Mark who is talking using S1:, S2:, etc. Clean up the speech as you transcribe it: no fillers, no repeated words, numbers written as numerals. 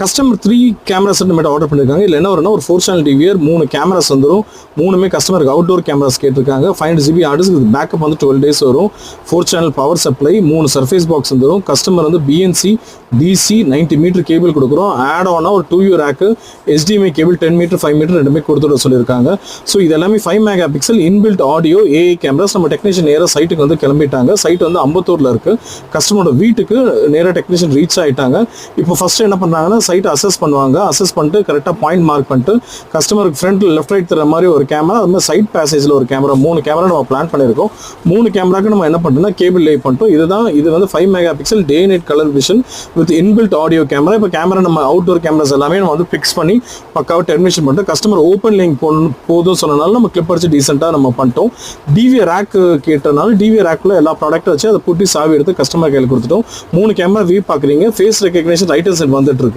S1: Customer 3 camera set மட்டும் order பண்ணியிருக்காங்க. இல்லை என்ன வரும்னா ஒரு 4 சேனல் டிவிஆர் 3 கேமராஸ் வந்துடும். 3மே கஸ்டமருக்கு அவுட்டோர் கேமராஸ் கேட்டிருக்காங்க. 500 GB ஹார்ட் டிஸ்க், பேக்கப் வந்து 12 days வரும். 4 channel power supply, 3 surface box வந்துடும். கஸ்டமர் வந்து BNC DC 90 மீட்டர் கேபிள் கொடுக்குறோம். ஆட் ஆனா ஒரு 2U rack, HDMI cable 10 meter 5 meter ரெண்டுமே கொடுத்துட சொல்லியிருக்காங்க. ஸோ இது எல்லாமே 5 mega pixel inbuilt audio AI cameras. நம்ம டெக்னீஷியன் நேராக சைட்டுக்கு வந்து கிளம்பிட்டாங்க. சைட் வந்து அம்பத்தூரில் இருக்குது. கஸ்டமரோட வீட்டுக்கு நேராக டெக்னீஷியன் ரீச் ஆகிட்டாங்க. இப்போ ஃபஸ்ட்டு என்ன பண்ணுறாங்கன்னா சைட்டை அசஸ் பண்ணுவாங்க. அசஸ் பண்ணிட்டு கரெக்டாக பாயிண்ட் மார்க் பண்ணிட்டு கஸ்டமருக்கு ஃப்ரண்ட் லெஃப்ட் ரைட் தர மாதிரி ஒரு கேமரா, அது மாதிரி சைட் பேசேஜில் ஒரு கேமரா, 3 கேமரா நம்ம பிளான் பண்ணியிருக்கோம். 3 கேமராக்கு நம்ம என்ன பண்ணுறோம்னா கேபிள் லே பண்ணிட்டோம். இது வந்து 5 mega pixel day night colour vision with inbuilt audio camera. இப்போ கேமரா நம்ம அவுட்டோர் கேமராஸ் எல்லாமே நம்ம வந்து ஃபிக்ஸ் பண்ணி பக்காவாக டெர்மினேஷன் பண்ணிட்டு கஸ்டமர் ஓப்பன் லிங்க் போதும் சொன்னனால நம்ம கிளிப் அடிச்சு டீசெண்டாக நம்ம பண்ணிட்டோம். டிவிஆர் ரேக் கேட்டனால டிவிஆர் ரேக்கில் எல்லா ப்ராடக்ட்டும் வச்சு அதை பூட்டி சாவி எடுத்து கஸ்டமர் கையில் கொடுத்துட்டோம். 3 கேமரா வியூ பார்க்குறீங்க. ஃபேஸ் ரெகக்னேஷன் ரைட் சைட் வந்துட்டு இருக்கு.